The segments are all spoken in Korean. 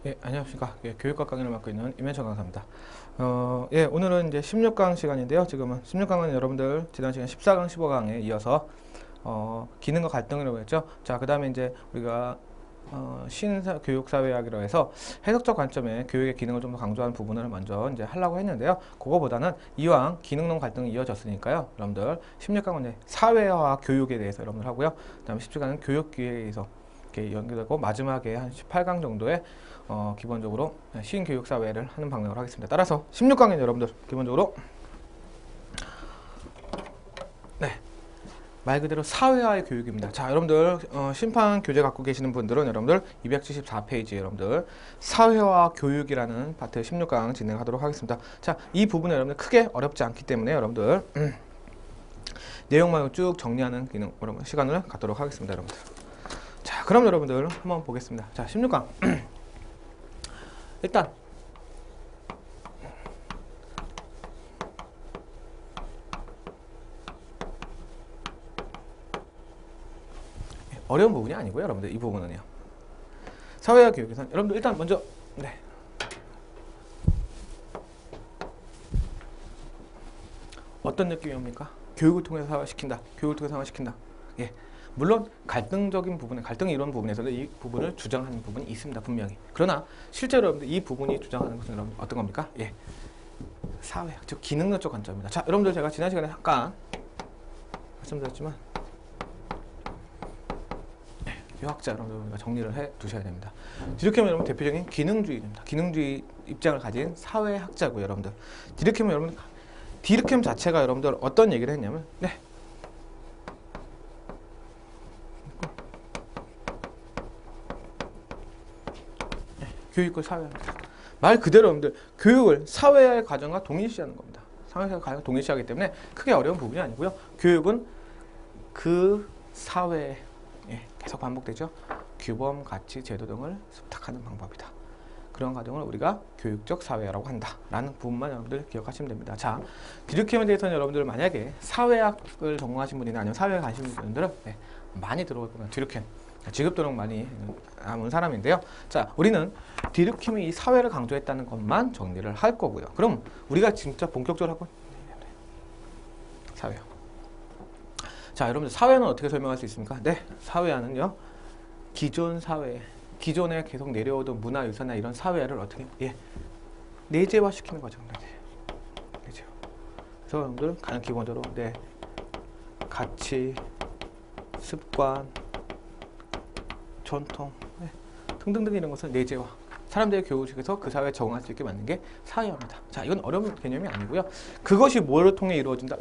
예, 안녕하십니까. 예, 교육과 강의를 맡고 있는 임현철 강사입니다. 예, 오늘은 이제 16강 시간인데요. 지금은 16강은 여러분들 지난 시간 14강, 15강에 이어서 기능과 갈등이라고 했죠. 자, 그 다음에 이제 우리가 신교육사회학이라고 해서 해석적 관점의 교육의 기능을 좀 더 강조하는 부분을 먼저 이제 하려고 했는데요. 그거보다는 이왕 기능론 갈등이 이어졌으니까요. 여러분들 16강은 이제 사회와 교육에 대해서 여러분들 하고요. 그 다음에 17강은 교육기회에 대해서 이렇게 연결되고 마지막에 한 18강 정도에 기본적으로 신교육사회를 하는 방향으로 하겠습니다. 따라서 16강에 여러분들 기본적으로 말 그대로 사회화의 교육입니다. 자, 여러분들 심판 교재 갖고 계시는 분들은 여러분들 274페이지 여러분들 사회화 교육이라는 파트 16강 진행하도록 하겠습니다. 자, 이 부분은 여러분들 크게 어렵지 않기 때문에 여러분들 내용만 쭉 정리하는 기능 여러분 시간을 갖도록 하겠습니다. 여러분들. 자, 그럼 여러분들 한번 보겠습니다. 자, 16강 일단 어려운 부분이 아니고요. 여러분들 이 부분은요. 사회화 교육에서는 여러분들 일단 먼저 어떤 느낌이 옵니까? 교육을 통해서 사회화시킨다. 교육을 통해서 사회화시킨다. 예. 물론 갈등적인 부분에 갈등 이론 부분에서는 이 부분을 주장하는 부분이 있습니다. 분명히. 그러나 실제로 여러분들 이 부분이 주장하는 것은 여러분 어떤 겁니까? 예. 사회학, 즉 기능론적 관점입니다. 자, 여러분들 제가 지난 시간에 잠깐 말씀드렸지만 유학자 여러분들 정리를 해 두셔야 됩니다. 디르케면 여러분 대표적인 기능주의입니다. 기능주의 입장을 가진 사회학자고요, 여러분들. 디르케면 여러분 디르켐 자체가 여러분들 어떤 얘기를 했냐면 교육과 사회화입니다. 말 그대로 여러분들 교육을 사회화의 과정과 동일시하는 겁니다. 사회화의 과정과 동일시하기 때문에 크게 어려운 부분이 아니고요. 교육은 그 사회에 계속 반복되죠. 규범, 가치, 제도 등을 습득하는 방법이다. 그런 과정을 우리가 교육적 사회화라고 한다라는 부분만 여러분들 기억하시면 됩니다. 자, 디르켐에 대해서는 여러분들 만약에 사회학을 전공하신 분이나 아니면 사회에 관심 있는 분들은 많이 들어볼 겁니다. 디르켐. 직업도록 많이 남은 사람인데요. 자, 우리는 디르켐이 이 사회를 강조했다는 것만 정리를 할 거고요. 그럼 우리가 진짜 본격적으로 하고 사회요. 자, 여러분들 사회는 어떻게 설명할 수 있습니까? 사회화는요. 기존 사회, 기존에 계속 내려오던 문화, 유산이나 이런 사회를 어떻게 내재화시키는 과정입니다. 내재화. 그래서 여러분들 가장 기본적으로 가치, 습관, 전통 등등등 이런 것을 내재화. 사람들의 교육에서 그 사회에 적응할 수 있게 만든 게 사회화입니다. 자, 이건 어려운 개념이 아니고요. 그것이 뭐를 통해 이루어진다?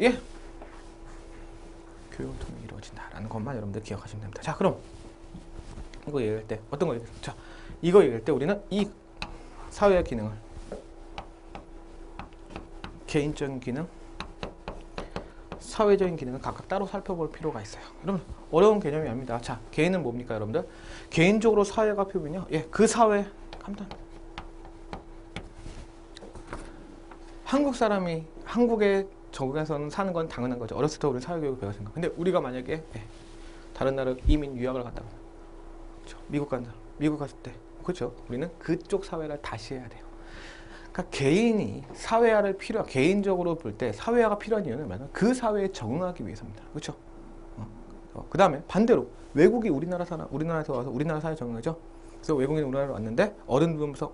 교육을 통해 이루어진다라는 것만 여러분들 기억하시면 됩니다. 자, 그럼 이거 얘기할 때 어떤 거 얘기해요? 자, 이거 얘기할 때 우리는 이 사회의 기능을 개인적인 기능, 사회적인 기능을 각각 따로 살펴볼 필요가 있어요. 여러분 어려운 개념이 아닙니다. 자, 개인은 뭡니까, 여러분들? 개인적으로 사회가 필요면요. 그 사회 간단. 한국 사람이 한국에 적응해서는 사는 건 당연한 거죠. 어렸을 때 우리는 사회교육을 배웠으니까. 근데 우리가 만약에 다른 나라 이민 유학을 갔다 그렇죠? 미국 간다. 미국 갔을 때 그렇죠. 우리는 그쪽 사회를 다시 해야 돼요. 그러니까 개인이 사회화를 개인적으로 볼 때 사회화가 필요한 이유는 뭐냐면 그 사회에 적응하기 위해서입니다. 그렇죠? 그 다음에 반대로 외국이 우리나라에서 와서 우리나라 사회에 적응하죠. 그래서 외국인이 우리나라로 왔는데 어른 보면서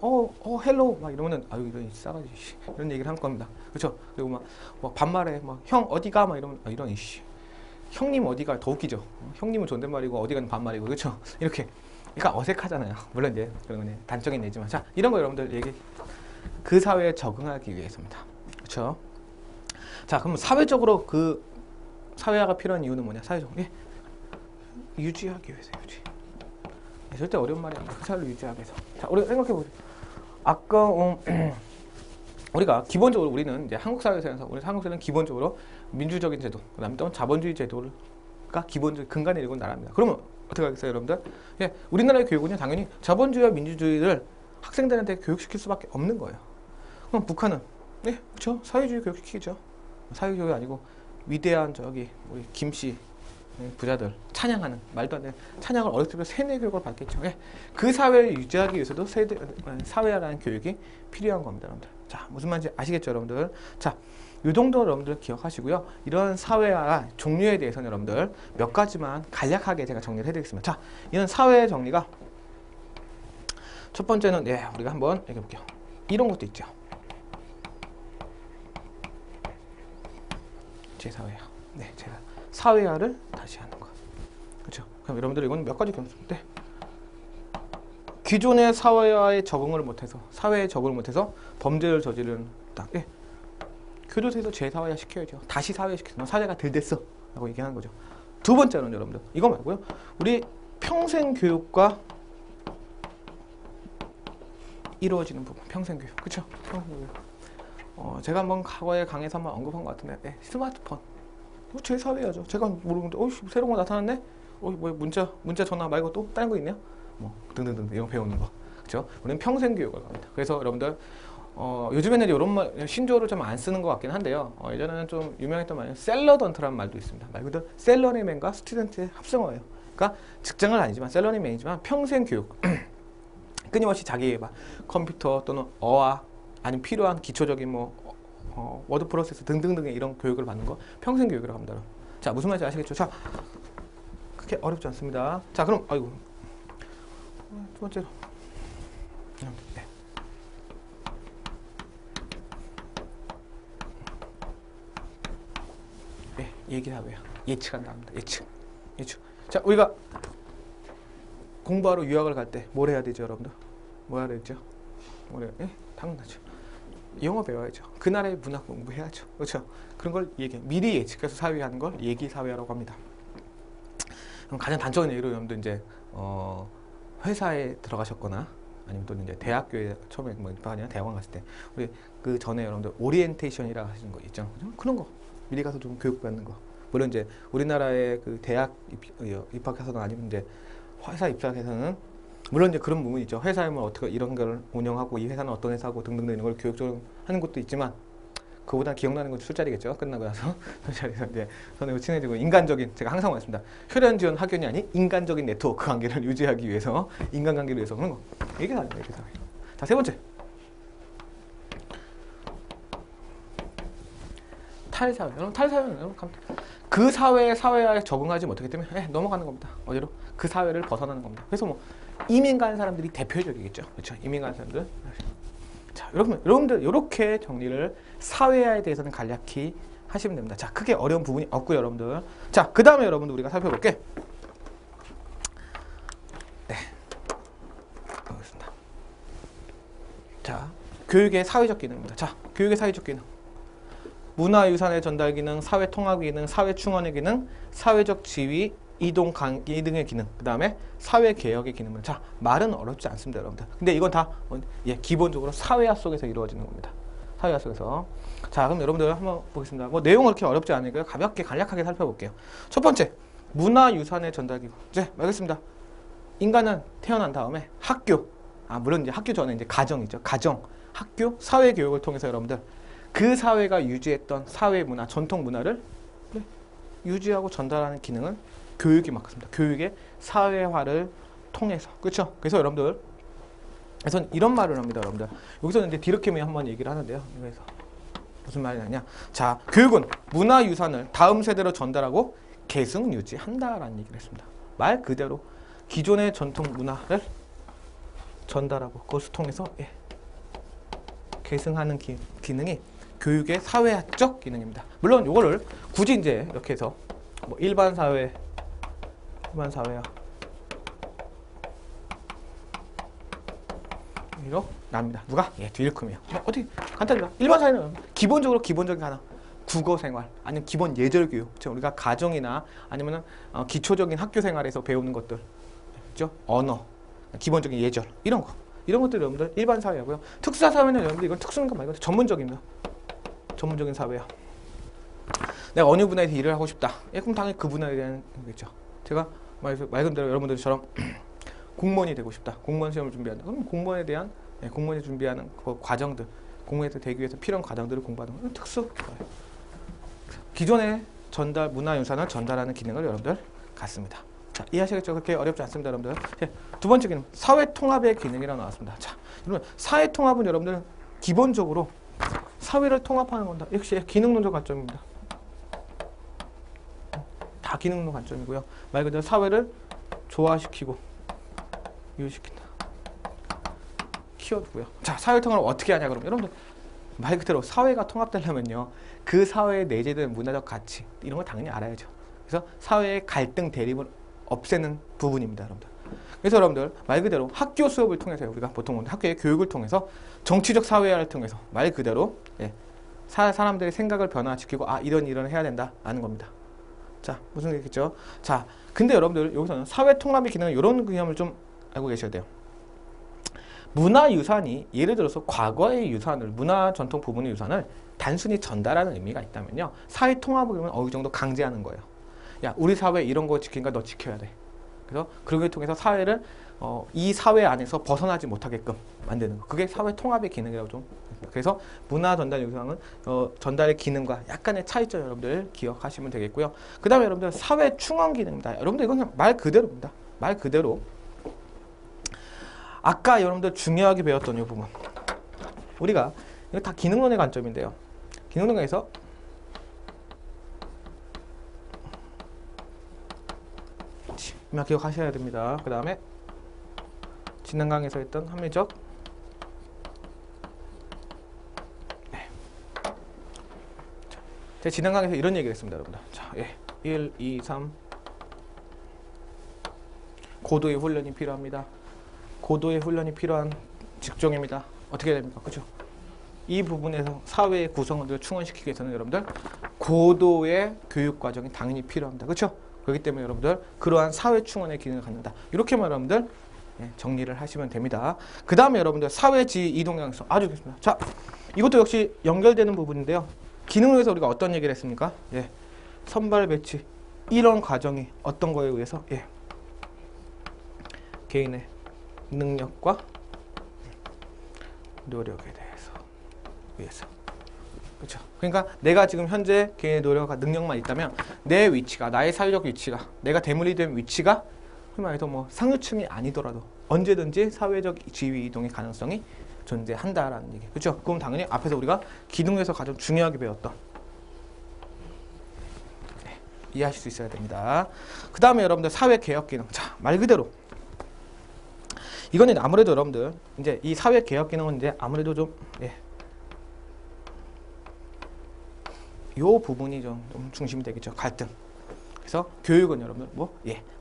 헬로 막 이러면은 아유 이런 싸가지 이런 얘기를 할 겁니다. 그렇죠? 그리고 막 반말에 형 어디가 막 이러면 이런 이씨 형님 어디가 더 웃기죠. 형님은 존댓말이고 어디가는 반말이고 그렇죠? 이렇게 그러니까 어색하잖아요. 물론 이제 그런 단적인 예지만 자 이런 거 여러분들 그 사회에 적응하기 위해서입니다. 그렇죠? 자 그럼 사회적으로 그 사회화가 필요한 이유는 뭐냐? 사회적으로 유지하기 위해서 절대 어려운 말이 아니에요. 그 사회를 유지하기 위해서. 자, 우리가 생각해보세요. 아까 우리가 기본적으로 우리는 이제 한국 사회에서 우리 한국 사회는 기본적으로 민주적인 제도, 그다음에 또 자본주의 제도가 기본적 근간에 이루는 나라입니다. 그러면 어떻게 하겠어요, 여러분들? 우리나라의 교육은요, 당연히 자본주의와 민주주의를 학생들한테 교육시킬 수밖에 없는 거예요. 그럼 북한은 그렇죠? 사회주의 교육시키죠. 사회주의 아니고 위대한 우리 김씨 부자들 찬양하는 말도 안 되는 찬양을 어렸을 때부터 세뇌 교육을 받겠죠. 예. 그 사회를 유지하기 위해서도 사회화라는 교육이 필요한 겁니다, 여러분들. 자, 무슨 말인지 아시겠죠, 여러분들? 자, 이 정도 여러분들 기억하시고요. 이런 사회화 종류에 대해서는 여러분들 몇 가지만 간략하게 제가 정리를 해드리겠습니다. 자, 이런 사회 정리가 첫 번째는 우리가 한번 얘기해 볼게요. 이런 것도 있죠. 제사회화. 네, 제가 사회화를 다시 하는 거. 그렇죠? 그럼 여러분들 이건 몇 가지 기억하시면 돼. 기존의 사회화에 적응을 못해서 사회에 적응을 못해서 범죄를 저지르는 딱. 교도소에서 재사회화 시켜야죠. 다시 사회화 시켜서 사회가 덜 됐어 라고 얘기하는 거죠. 두 번째는 여러분들 이거 말고요. 우리 평생 교육과 이루어지는 부분. 평생 교육. 그렇죠? 평생 교육. 제가 한번 과거에 강의에서 한번 언급한 것 같은데 스마트폰. 재사회화죠. 제가 모르는데 새로운 거 나타났네? 뭐 문자 전화 말고 또 다른 거 있냐? 뭐 등등등 이런 배우는 거. 그렇죠? 우리는 평생 교육을 합니다. 그래서 여러분들 요즘에는 이런 말 신조어를 좀 안 쓰는 것 같긴 한데요. 예전에는 좀 유명했던 말이 셀러던트라는 말도 있습니다. 말 그대로 셀러리맨과 스튜던트의 합성어예요. 그러니까 직장은 아니지만 셀러리맨이지만 평생 교육. 끊임없이 자기의 컴퓨터 또는 어학 아니면 필요한 기초적인 워드 프로세스 등등등의 이런 교육을 받는 거 평생 교육이라고 합니다. 자, 무슨 말인지 아시겠죠? 자, 그렇게 어렵지 않습니다. 자, 그럼 두 번째로 얘기하고요. 예측한다 합니다. 예측. 자, 우리가 공부하러 유학을 갈 때 뭘 해야 되죠, 여러분들? 뭐 해야 되죠? 당연하죠. 영어 배워야죠. 그 나라의 문화 공부해야죠. 그렇죠? 그런 걸 미리 예측해서 사회하는 걸 예기 사회라고 합니다. 그럼 가장 단적인 예로 여러분들 이제 회사에 들어가셨거나 아니면 또 이제 대학교에 처음에 입학하냐 대학원 갔을 때 우리 그 전에 여러분들 오리엔테이션이라고 하시는 거 있죠. 그런 거 미리 가서 좀 교육받는 거. 물론 이제 우리나라의 그 대학 입학해서는 아니면 이제 회사 입학해서는 물론 이제 그런 부분이 있죠. 회사에 어떻게 이런 걸 운영하고 이 회사는 어떤 회사고 등등등 이런 걸 교육적으로 하는 것도 있지만 그보다 기억나는 건 술자리겠죠. 끝나고 나서 술자리에서 이제 선생님과 친해지고 인간적인 제가 항상 말씀드립니다. 혈연지원 학연이 아닌 인간적인 네트워크 관계를 유지하기 위해서 인간관계를 위해서 그런 거 얘기하는 거예요. 자, 세 번째 탈사회. 여러분 탈사회는 그 사회에 적응하지 못하기 때문에 넘어가는 겁니다. 어디로? 그 사회를 벗어나는 겁니다. 그래서 이민 간 사람들이 대표적이겠죠. 그렇죠? 이민 간 사람들. 자, 여러분들 이렇게 정리를 사회화에 대해서는 간략히 하시면 됩니다. 자, 크게 어려운 부분이 없고요, 여러분들. 자, 그 다음에 여러분들 우리가 살펴볼게. 네, 알겠습니다. 자, 교육의 사회적 기능입니다. 자, 교육의 사회적 기능. 문화유산의 전달 기능, 사회 통합 기능, 사회 충원의 기능, 사회적 지위, 이동 강의 등의 기능, 그 다음에 사회 개혁의 기능은 자, 말은 어렵지 않습니다, 여러분들. 근데 이건 다 기본적으로 사회화 속에서 이루어지는 겁니다. 사회화 속에서. 자, 그럼 여러분들 한번 보겠습니다. 내용은 그렇게 어렵지 않으니까 가볍게 간략하게 살펴볼게요. 첫 번째, 문화유산의 전달 기능. 이제 알겠습니다. 인간은 태어난 다음에 학교, 물론 이제 학교 전에 이제 가정이죠. 가정, 학교, 사회 교육을 통해서 여러분들 그 사회가 유지했던 사회 문화, 전통 문화를 유지하고 전달하는 기능은 교육이 맡습니다. 교육의 사회화를 통해서. 그렇죠? 그래서 여러분들 그래서 이런 말을 합니다, 여러분들. 여기서는 이제 디르케미 한번 얘기를 하는데요. 그래서 무슨 말이냐? 자, 교육은 문화유산을 다음 세대로 전달하고 계승 유지한다라는 얘기를 했습니다. 말 그대로 기존의 전통 문화를 전달하고 그것을 통해서 계승하는 기능이 교육의 사회학적 기능입니다. 물론 이거를 굳이 이제 이렇게 해서 일반 사회야 이로 납니다. 누가? 디르크미요. 어떻게 간단합니다. 일반 사회는 기본적인 하나 국어 생활 아니면 기본 예절 교육. 우리가 가정이나 아니면은 기초적인 학교 생활에서 배우는 것들, 그렇죠? 언어, 기본적인 예절 이런 것들 여러분들 일반 사회하고요. 특수사 사회는 여러분들 이건 특수한 거 말고 전문적입니다. 전문적인 사회야. 내가 어느 분야에서 일을 하고 싶다. 그럼 당연히 그 분야에 대한 거겠죠. 제가 말 그대로 여러분들처럼 공무원이 되고 싶다. 공무원 시험을 준비한다. 그럼 공무원이 준비하는 그 과정들, 공무원에 되기 위해서 필요한 과정들을 공부하는 건 특수. 기존의 문화유산을 전달하는 기능을 여러분들 같습니다. 자, 이해하시겠죠? 그렇게 어렵지 않습니다, 여러분들. 자, 두 번째 기능, 사회 통합의 기능이라고 나왔습니다. 자, 여러분, 사회 통합은 여러분들 기본적으로 사회를 통합하는 건다. 역시 기능론적 관점입니다. 다 기능론 관점이고요. 말 그대로 사회를 조화시키고 유지시킨다. 키워두고요. 자, 사회 통합을 어떻게 하냐 그러면 여러분들 말 그대로 사회가 통합되려면요. 그 사회에 내재된 문화적 가치 이런 걸 당연히 알아야죠. 그래서 사회의 갈등 대립을 없애는 부분입니다, 여러분들. 그래서 여러분들 말 그대로 학교 수업을 통해서 우리가 보통 학교의 교육을 통해서 정치적 사회화를 통해서 말 그대로 사람들의 생각을 변화시키고 아 이런 해야 된다라는 겁니다. 자, 무슨 얘기겠죠? 자, 근데 여러분들 여기서는 사회 통합의 기능은 이런 개념을 좀 알고 계셔야 돼요. 문화유산이 예를 들어서 과거의 유산을 문화 전통 부분의 유산을 단순히 전달하는 의미가 있다면요. 사회 통합을 그러면 어느 정도 강제하는 거예요. 야, 우리 사회 이런 거 지키니까 너 지켜야 돼. 그래서 그걸 통해서 사회를 이 사회 안에서 벗어나지 못하게끔 만드는 거. 그게 사회 통합의 기능이라고 좀. 그래서 문화 전달 유산은 전달의 기능과 약간의 차이점 여러분들 기억하시면 되겠고요. 그 다음에 여러분들 사회 충원 기능입니다. 여러분들 이건 그냥 말 그대로입니다. 말 그대로. 아까 여러분들 중요하게 배웠던 이 부분. 우리가 이거 다 기능론의 관점인데요. 기능론에서 기억하셔야 됩니다. 그 다음에 지난 강의에서 했던 합리적 제가 지난 강의에서 이런 얘기를 했습니다, 여러분들. 자, 1, 2, 3 고도의 훈련이 필요합니다. 고도의 훈련이 필요한 직종입니다. 어떻게 됩니까? 그죠? 이 부분에서 사회의 구성원들을 충원시키기 위해서는 여러분들 고도의 교육 과정이 당연히 필요합니다. 그렇죠? 그렇기 때문에 여러분들 그러한 사회 충원의 기능을 갖는다. 이렇게만 여러분들 정리를 하시면 됩니다. 그 다음에 여러분들 사회지위 이동 양성 아주 좋습니다. 자, 이것도 역시 연결되는 부분인데요. 기능에서 우리가 어떤 얘기를 했습니까? 선발 배치 이런 과정이 어떤 거에 의해서 개인의 능력과 노력에 위해서 그렇죠. 그러니까 내가 지금 현재 개인의 노력과 능력만 있다면 내 위치가 나의 사회적 위치가 내가 대물이 된 위치가 말해서 뭐 상류층이 아니더라도 언제든지 사회적 지위 이동의 가능성이 존재한다라는 얘기. 그렇죠? 그럼 당연히 앞에서 우리가 기능에서 가장 중요하게 배웠던 이해하실 수 있어야 됩니다. 그 다음에 여러분들 사회 개혁 기능. 자, 말 그대로 이거는 아무래도 여러분들 이제 이 사회 개혁 기능은 이제 아무래도 좀 요 부분이 좀 중심이 되겠죠. 갈등. 그래서 교육은 여러분들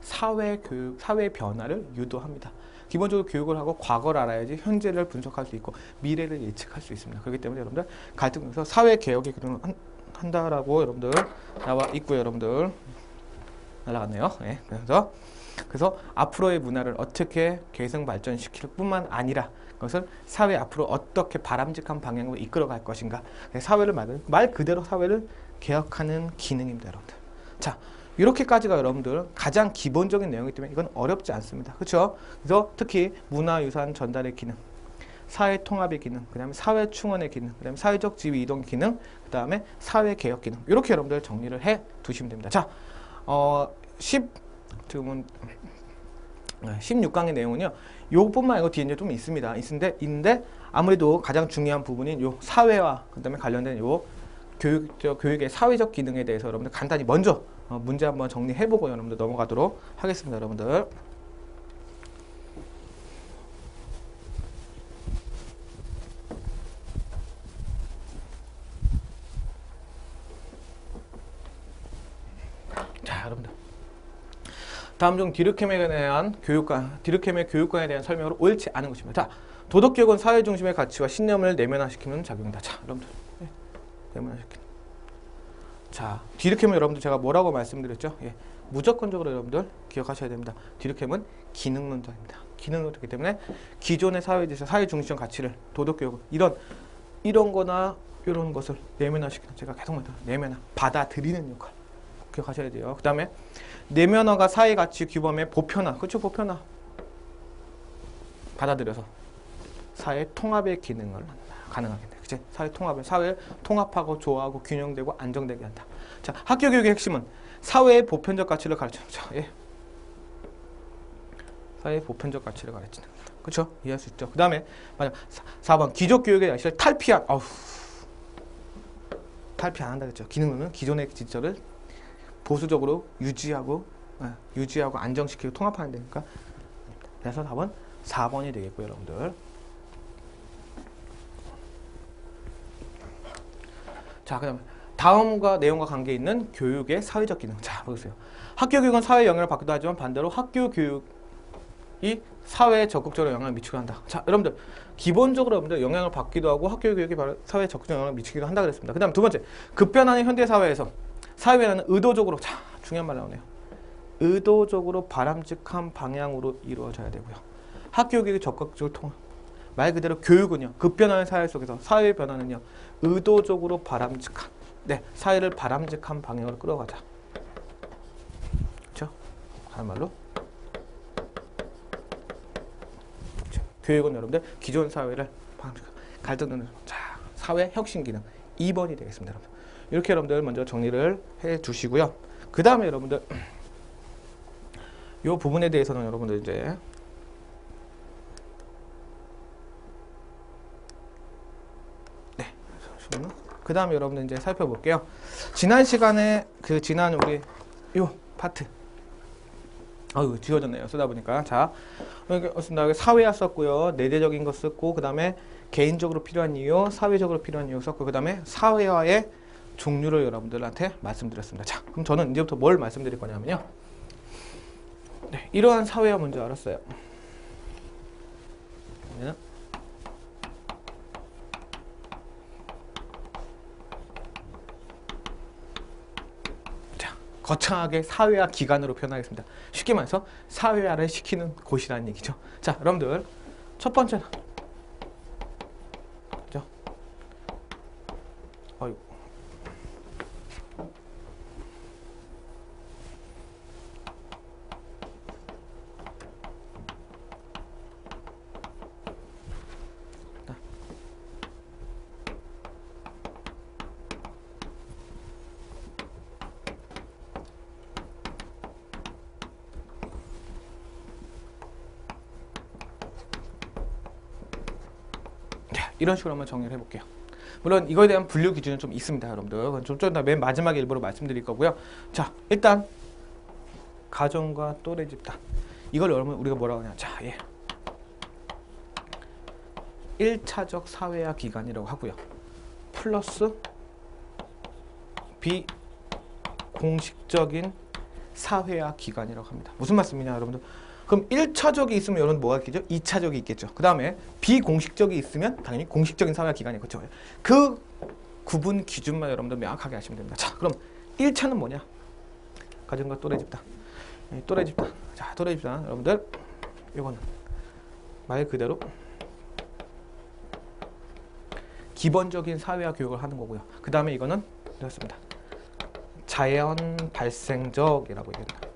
사회 교육, 사회 변화를 유도합니다. 기본적으로 교육을 하고 과거를 알아야지 현재를 분석할 수 있고 미래를 예측할 수 있습니다. 그렇기 때문에 여러분들 갈등에서 사회 개혁의 기능을 한다라고 여러분들 나와 있고요. 여러분들 날아갔네요. 그래서 앞으로의 문화를 어떻게 개성 발전시킬 뿐만 아니라 그것을 사회 앞으로 어떻게 바람직한 방향으로 이끌어갈 것인가. 사회를 말 그대로 사회를 개혁하는 기능입니다, 여러분들. 자, 이렇게까지가 여러분들 가장 기본적인 내용이기 때문에 이건 어렵지 않습니다. 그렇죠? 그래서 특히 문화유산 전달의 기능, 사회 통합의 기능, 그 다음에 사회 충원의 기능, 그 다음에 사회적 지위 이동 기능, 그 다음에 사회 개혁 기능. 이렇게 여러분들 정리를 해 두시면 됩니다. 자, 16강의 내용은요. 요것뿐만 아니고 뒤에 이제 좀 있는데 아무래도 가장 중요한 부분인 요 사회와 그다음에 관련된 요 교육의 사회적 기능에 대해서 여러분들 간단히 먼저 문제 한번 정리해보고 여러분들 넘어가도록 하겠습니다, 여러분들. 자, 여러분들. 다음 중 디르켐에 대한 디르켐의 교육관에 대한 설명으로 옳지 않은 것입니다. 자, 도덕교육은 사회 중심의 가치와 신념을 내면화시키는 작용이다. 자, 여러분들 내면화시키는. 자, 디르켐은 여러분들 제가 뭐라고 말씀드렸죠? 무조건적으로 여러분들 기억하셔야 됩니다. 디르켐은 기능론자입니다. 기능론자이기 때문에 기존의 사회에서 사회 중심 가치를 도덕교육 이런 거나 이런 것을 내면화시키는 제가 계속 말씀드려요. 내면화 받아들이는 역할. 기억하셔야 돼요. 그 다음에 내면화가 사회 가치 규범의 보편화, 그렇죠? 보편화 받아들여서 사회 통합의 기능을 가능하게 됩니다. 그치? 사회를 통합하고 조화하고 균형되고 안정되게 한다. 자, 학교 교육의 핵심은 사회의 보편적 가치를 가르치는. 자, 예. 사회의 보편적 가치를 가르치는. 그렇죠? 이해할 수 있죠. 그 다음에 4번 기존 교육의 양식을 탈피한. 탈피 안 한다 그랬죠. 기능은 기존의 질서를 보수적으로 유지하고 안정시키고 통합하는 데니까. 그래서 답은 4번이 되겠고요, 여러분들. 자, 그다음에 다음과 내용과 관계 있는 교육의 사회적 기능. 자, 보세요. 학교 교육은 사회 영향을 받기도 하지만 반대로 학교 교육이 사회에 적극적으로 영향을 미치기도 한다. 자, 여러분들 기본적으로 여러분들 영향을 받기도 하고 학교 교육이 바로 사회에 적극적으로 영향을 미치기도 한다 그랬습니다. 그다음 두 번째, 급변하는 현대 사회에서 사회 변화는 의도적으로, 자, 중요한 말 나오네요. 의도적으로 바람직한 방향으로 이루어져야 되고요. 학교 교육이 적극적으로 통합. 말 그대로 교육은요, 급변하는 사회 속에서 사회 변화는요, 의도적으로 바람직한, 사회를 바람직한 방향으로 끌어가자. 그렇죠? 다른 말로 교육은 여러분들 기존 사회를 갈등하는, 자, 사회 혁신 기능 2번이 되겠습니다. 여러분. 이렇게 여러분들 먼저 정리를 해 주시고요. 그 다음에 여러분들 이 부분에 대해서는 여러분들 이제 그 다음에 여러분들 이제 살펴볼게요. 지난 시간에 지난 우리 요 파트 지워졌네요. 쓰다 보니까. 자, 사회화 썼고요. 내재적인 거 썼고, 그 다음에 개인적으로 필요한 이유, 사회적으로 필요한 이유 썼고, 그 다음에 사회화의 종류를 여러분들한테 말씀드렸습니다. 자, 그럼 저는 이제부터 뭘 말씀드릴 거냐면요. 이러한 사회화 문제 알았어요. 거창하게 사회화 기관으로 표현하겠습니다. 쉽게 말해서 사회화를 시키는 곳이라는 얘기죠. 자, 여러분들 첫 번째는 그죠? 이런 식으로 한번 정리를 해볼게요. 물론 이거에 대한 분류 기준은 좀 있습니다, 여러분들. 좀 더 맨 마지막에 일부러 말씀드릴 거고요. 자, 일단 가정과 또래 집단. 이걸 여러분 우리가 뭐라고 하냐? 자, 1차적 사회화 기관이라고 하고요. 플러스 비공식적인 사회화 기관이라고 합니다. 무슨 말씀이냐, 여러분들? 그럼 1차적이 있으면 여러분 뭐가 있겠죠? 2차적이 있겠죠. 그 다음에 비공식적이 있으면 당연히 공식적인 사회화 기관이 있겠죠. 그 구분 기준만 여러분들 명확하게 하시면 됩니다. 자, 그럼 1차는 뭐냐? 가정과 또래 집단. 또래 집단. 자, 또래 집단 여러분들 이거는 말 그대로 기본적인 사회화 교육을 하는 거고요. 그 다음에 이거는 이렇습니다. 자연 발생적이라고 얘기합니다.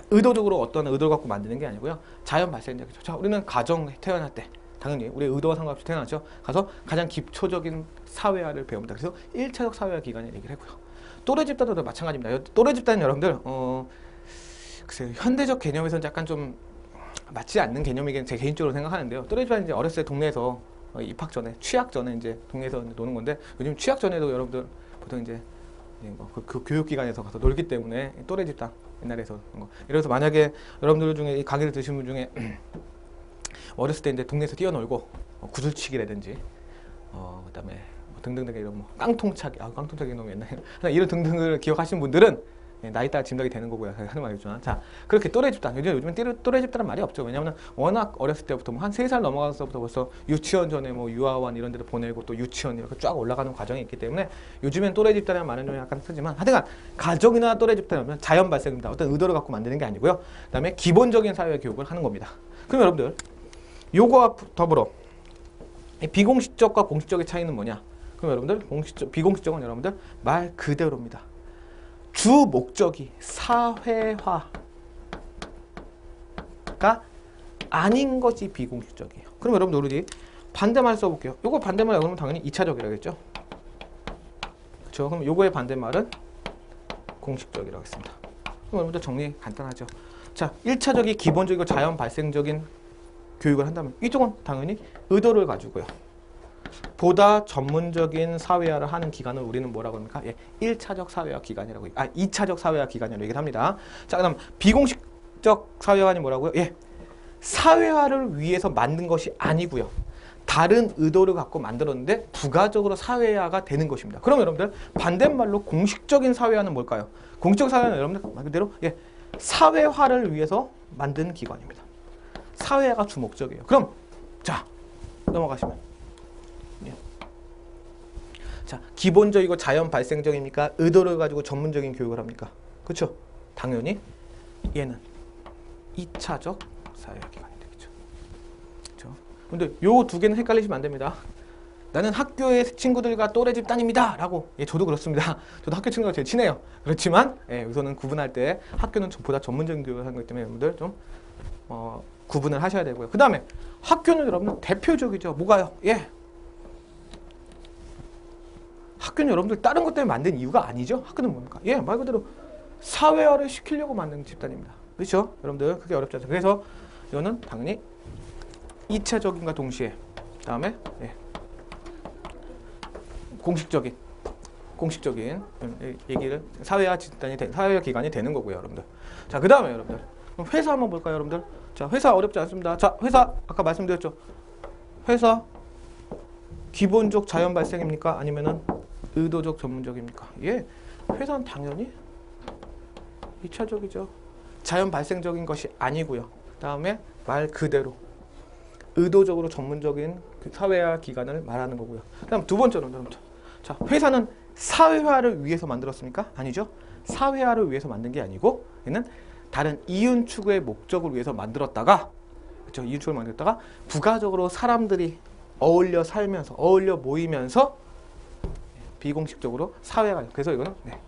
의도적으로 어떤 의도를 갖고 만드는 게 아니고요. 자연 발생적이죠. 자, 우리는 가정 태어날 때 당연히 우리 의도와 상관없이 태어났죠. 가서 가장 기초적인 사회화를 배웁니다. 그래서 1차적 사회화 기관을 얘기를 했고요. 또래 집단도 마찬가지입니다. 또래 집단은 여러분들 글쎄요, 현대적 개념에서는 약간 좀 맞지 않는 개념이긴 제 개인적으로 생각하는데요. 또래 집단은 이제 어렸을 때 동네에서 입학 전에, 취학 전에 이제 동네에서 노는 건데, 요즘 취학 전에도 여러분들 보통 이제 그 교육기관에서 가서 놀기 때문에 또래 집단 옛날에서 이래서 만약에 여러분들 중에 이 강의를 들으신 분 중에 어렸을 때 이제 동네에서 뛰어놀고 구슬치기라든지 그다음에 등등등 이런 깡통차기, 깡통차기 너무 옛날에 이런 등등을 기억하시는 분들은 나이 따라 짐작이 되는 거고요. 하는 말이지만, 자, 그렇게 또래 집단, 요즘은 또래 집단은 말이 없죠. 왜냐하면 워낙 어렸을 때부터 한 3살 넘어가서부터 벌써 유치원 전에 유아원 이런 데를 보내고 또 유치원 이렇게 쫙 올라가는 과정이 있기 때문에 요즘엔 또래 집단이라는 말은 좀 약간 쓰지만, 하여간 가족이나 또래 집단이면 자연 발생입니다. 어떤 의도를 갖고 만드는 게 아니고요. 그 다음에 기본적인 사회 교육을 하는 겁니다. 그럼 여러분들 요거와 더불어 비공식적과 공식적의 차이는 뭐냐? 그럼 여러분들 비공식적은 여러분들 말 그대로입니다. 주 목적이 사회화가 아닌 것이 비공식적이에요. 그럼 여러분들 우리 반대말 써볼게요. 요거 반대말 여러분 당연히 2차적이라겠죠. 그렇죠? 그럼 요거의 반대말은 공식적이라고 했습니다. 그럼 여러분들 정리 간단하죠. 자, 1차적이 기본적이고 자연 발생적인 교육을 한다면 이쪽은 당연히 의도를 가지고요. 보다 전문적인 사회화를 하는 기관을 우리는 뭐라고 합니까? 예, 1차적 사회화 기관이라고, 2차적 사회화 기관이라고 얘기를 합니다. 자, 그다음 비공식적 사회화는 뭐라고요? 예, 사회화를 위해서 만든 것이 아니고요. 다른 의도를 갖고 만들었는데 부가적으로 사회화가 되는 것입니다. 그럼 여러분들 반대말로 공식적인 사회화는 뭘까요? 공식적 사회화는 여러분들 말 그대로 예, 사회화를 위해서 만든 기관입니다. 사회화가 주목적이에요. 그럼 자, 넘어가시면 예. 자, 기본적이고 자연 발생적입니까? 의도를 가지고 전문적인 교육을 합니까? 그렇죠? 당연히 얘는 2차적 사회화 기관이 되겠죠. 그렇죠? 근데 요 두 개는 헷갈리시면 안 됩니다. 나는 학교의 친구들과 또래 집단입니다 라고, 예, 저도 그렇습니다. 저도 학교 친구가 제일 친해요. 그렇지만 예, 우선은 구분할 때 학교는 보다 전문적인 교육을 하는 거기 때문에 여러분들 좀 구분을 하셔야 되고요. 그 다음에 학교는 여러분 대표적이죠. 뭐가요? 예, 학교는 여러분들 다른 것 때문에 만든 이유가 아니죠. 학교는 뭡니까? 예, 말 그대로 사회화를 시키려고 만든 집단입니다. 그렇죠? 여러분들 그게 어렵지 않죠. 그래서 이거는 당연히 2차적인과 동시에 다음에 예, 공식적인 얘기를 사회화 집단이 사회화 기관이 되는 거고요, 여러분들. 자, 그 다음에 여러분들 회사 한번 볼까요, 여러분들? 자, 회사 어렵지 않습니다. 자, 회사 아까 말씀드렸죠. 회사 기본적 자연 발생입니까? 아니면은 의도적 전문적입니까? 예, 회사는 당연히 2차적이죠. 자연 발생적인 것이 아니고요. 다음에 말 그대로 의도적으로 전문적인 사회화 기관을 말하는 거고요. 그다음 두 번째로 여러분들. 자, 회사는 사회화를 위해서 만들었습니까? 아니죠. 사회화를 위해서 만든 게 아니고 얘는 다른 이윤 추구의 목적을 위해서 만들었다가, 그렇죠? 이윤 추구를 만들었다가 부가적으로 사람들이 어울려 살면서 어울려 모이면서 비공식적으로 사회가, 그래서 이거는 네,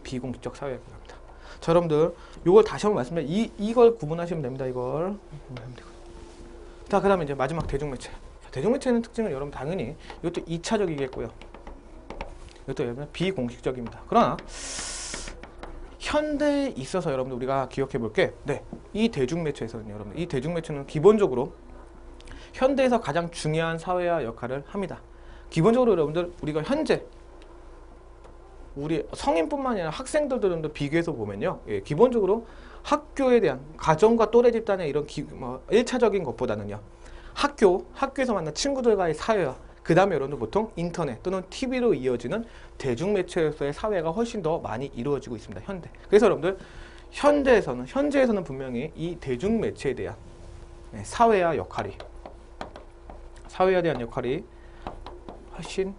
비공식적 사회가 됩니다. 자, 여러분들 이걸 다시 한번 말씀드리면 이걸 구분하시면 됩니다. 이걸 구분하면 되고. 자, 그다음에 이제 마지막 대중매체. 대중매체는 특징은 여러분 당연히 이것도 2차적이겠고요. 이것도 여러분 비공식적입니다. 그러나 현대에 있어서 여러분들 우리가 기억해 볼 게, 네, 이 대중매체에서는 여러분, 이 대중매체는 기본적으로 현대에서 가장 중요한 사회화 역할을 합니다. 기본적으로 여러분들 우리가 현재 우리 성인뿐만 아니라 학생들도 비교해서 보면요, 예, 기본적으로 학교에 대한 가정과 또래 집단의 이런 1차적인 것보다는요, 학교에서 만난 친구들과의 사회화, 그 다음에 여러분들 보통 인터넷 또는 TV로 이어지는 대중매체로서의 사회가 훨씬 더 많이 이루어지고 있습니다. 현대. 그래서 여러분들 현재에서는 분명히 이 대중매체에 대한 사회화에 대한 역할이 훨씬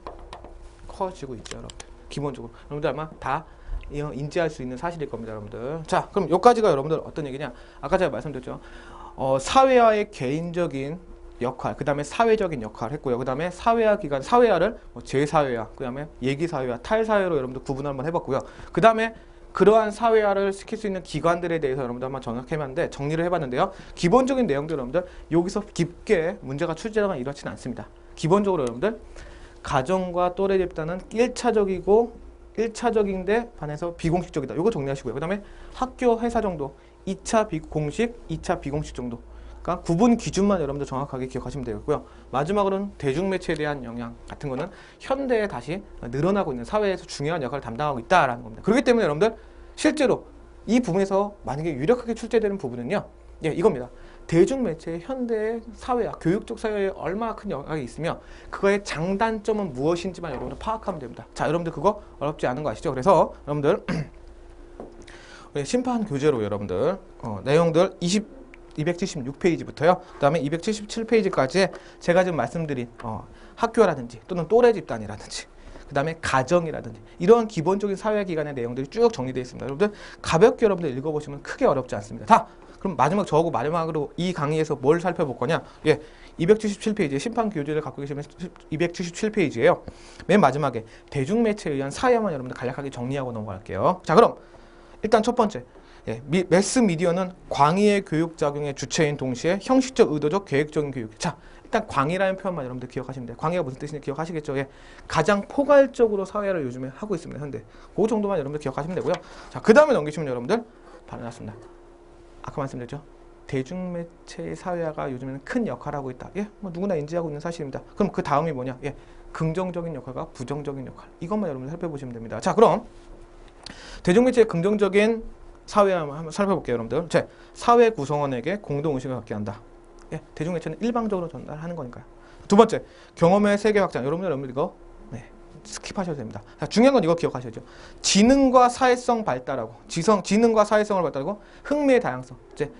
커지고 있죠, 여러분들. 기본적으로 여러분들 아마 다 인지할 수 있는 사실일 겁니다, 여러분들. 자, 그럼 여기까지가 여러분들 어떤 얘기냐? 아까 제가 말씀드렸죠. 사회화의 개인적인 역할, 그 다음에 사회적인 역할 했고요. 그 다음에 사회화 기관, 사회화를 재사회화, 그 다음에 얘기사회화, 탈사회로 여러분들 구분을 한번 해봤고요. 그 다음에 그러한 사회화를 시킬 수 있는 기관들에 대해서 여러분들 한번 정리를 해봤는데요. 기본적인 내용들 여러분들 여기서 깊게 문제가 출제가 이렇지는 않습니다. 기본적으로 여러분들 가정과 또래 집단은 1차적인데 반해서 비공식적이다. 이거 정리하시고요. 그 다음에 학교, 회사 정도 2차 비공식, 2차 비공식 정도. 그러니까 구분 기준만 여러분들 정확하게 기억하시면 되겠고요. 마지막으로는 대중매체에 대한 영향 같은 거는 현대에 다시 늘어나고 있는 사회에서 중요한 역할을 담당하고 있다라는 겁니다. 그렇기 때문에 여러분들 실제로 이 부분에서 만약에 유력하게 출제되는 부분은요, 예, 이겁니다. 대중매체의 현대의 사회와 교육적 사회에 얼마나 큰 영향이 있으며 그거의 장단점은 무엇인지만 여러분들 파악하면 됩니다. 자, 여러분들 그거 어렵지 않은 거 아시죠? 그래서 여러분들 심판 교재로 여러분들 내용들 276페이지부터요. 그 다음에 277페이지까지 제가 지금 말씀드린 학교라든지 또는 또래 집단이라든지 그 다음에 가정이라든지 이런 기본적인 사회기관의 내용들이 쭉 정리되어 있습니다. 여러분들 가볍게 여러분들 읽어보시면 크게 어렵지 않습니다. 다 그럼 저하고 마지막으로 이 강의에서 뭘 살펴볼 거냐? 예, 277페이지 심판 교재를 갖고 계시면 277페이지예요. 맨 마지막에 대중매체에 의한 사회만 여러분들 간략하게 정리하고 넘어갈게요. 자, 그럼 일단 첫 번째, 예, 매스 미디어는 광의의 교육 작용의 주체인 동시에 형식적, 의도적, 계획적인 교육. 자, 일단 광의라는 표현만 여러분들 기억하시면 돼요. 광의가 무슨 뜻인지 기억하시겠죠? 예, 가장 포괄적으로 사회를 요즘에 하고 있습니다. 현대. 그 정도만 여러분들 기억하시면 되고요. 자, 그 다음에 넘기시면 여러분들 바로 났습니다. 아까 말씀드렸죠? 대중매체의 사회화가 요즘에는 큰 역할을 하고 있다. 예, 뭐 누구나 인지하고 있는 사실입니다. 그럼 그 다음이 뭐냐? 예, 긍정적인 역할과 부정적인 역할. 이것만 여러분들 살펴보시면 됩니다. 자, 그럼 대중매체의 긍정적인 사회화 한번 살펴볼게요, 여러분들. 제 사회 구성원에게 공동의식을 갖게 한다. 예, 대중매체는 일방적으로 전달하는 거니까요. 두 번째, 경험의 세계 확장. 여러분들 이거 스킵하셔도 됩니다. 자, 중요한 건 이거 기억하셔야죠. 지능과 사회성 발달하고 지능과 사회성을 발달하고 흥미의 다양성. 이제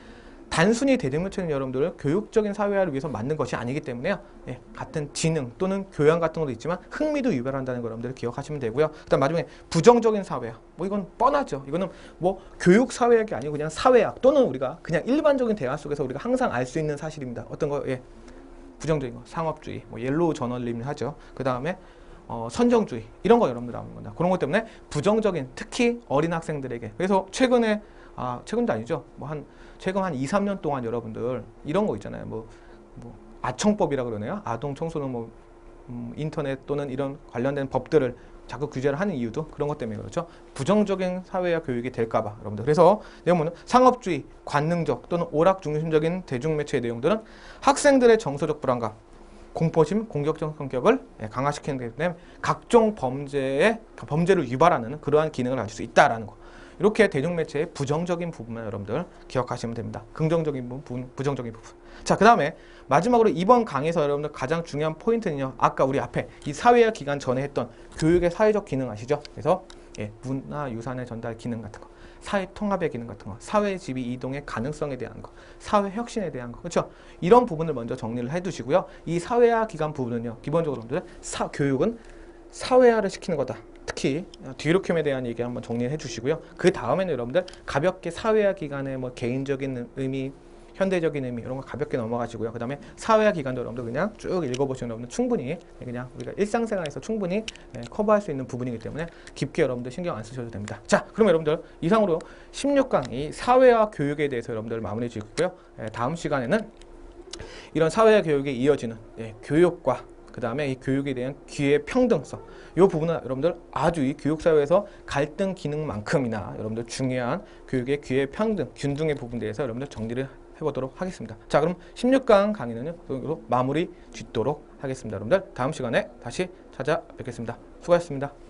단순히 대중매체는 여러분들 교육적인 사회화를 위해서 만든 것이 아니기 때문에요. 예, 같은 지능 또는 교양 같은 것도 있지만 흥미도 유발한다는 거 여러분들 기억하시면 되고요. 그다음 마지막에 부정적인 사회학. 뭐 이건 뻔하죠. 이거는 뭐 교육 사회학이 아니고 그냥 사회학 또는 우리가 그냥 일반적인 대화 속에서 우리가 항상 알 수 있는 사실입니다. 어떤 거? 예, 부정적인 거, 상업주의, 뭐 옐로우 저널리즘 하죠. 그 다음에 선정주의 이런 거 여러분들 나오는 겁니다. 그런 것 때문에 부정적인 특히 어린 학생들에게 그래서 최근에 최근도 아니죠. 최근 한 2, 3년 동안 여러분들 이런 거 있잖아요. 뭐 아청법이라 그러네요. 아동 청소년 인터넷 또는 이런 관련된 법들을 자꾸 규제를 하는 이유도 그런 것 때문에 그렇죠. 부정적인 사회와 교육이 될까봐 여러분들. 그래서 내용은 상업주의, 관능적 또는 오락 중심적인 대중매체의 내용들은 학생들의 정서적 불안감, 공포심, 공격적 성격을 강화시키는 데 때문에 각종 범죄를 유발하는 그러한 기능을 가질 수 있다라는 거. 이렇게 대중매체의 부정적인 부분만 여러분들 기억하시면 됩니다. 긍정적인 부분, 부정적인 부분. 자, 그 다음에 마지막으로 이번 강의에서 여러분들 가장 중요한 포인트는요. 아까 우리 앞에 이 사회화 기간 전에 했던 교육의 사회적 기능 아시죠? 그래서 문화유산의 전달 기능 같은 거, 사회 통합의 기능 같은 거, 사회 지위 이동의 가능성에 대한 거, 사회 혁신에 대한 거, 그렇죠? 이런 부분을 먼저 정리를 해두시고요. 이 사회화 기간 부분은요. 기본적으로 여러분들 교육은 사회화를 시키는 거다. 특히 뒤로캠에 대한 얘기 한번 정리해 주시고요. 그 다음에는 여러분들 가볍게 사회화 기간의 뭐 개인적인 의미, 현대적인 의미 이런 거 가볍게 넘어가시고요. 그 다음에 사회화 기간도 여러분들 그냥 쭉 읽어보시면 여러분들 충분히 그냥 우리가 일상생활에서 충분히 커버할 수 있는 부분이기 때문에 깊게 여러분들 신경 안 쓰셔도 됩니다. 자, 그럼 여러분들 이상으로 16강 이 사회화 교육에 대해서 여러분들 마무리 짓고요. 다음 시간에는 이런 사회화 교육에 이어지는 교육과 그 다음에 이 교육에 대한 기회 평등성 이 부분은 여러분들 아주 이 교육사회에서 갈등 기능만큼이나 여러분들 중요한 교육의 기회 평등 균등의 부분에 대해서 여러분들 정리를 해보도록 하겠습니다. 자, 그럼 16강 강의는요 마무리 짓도록 하겠습니다. 여러분들 다음 시간에 다시 찾아뵙겠습니다. 수고하셨습니다.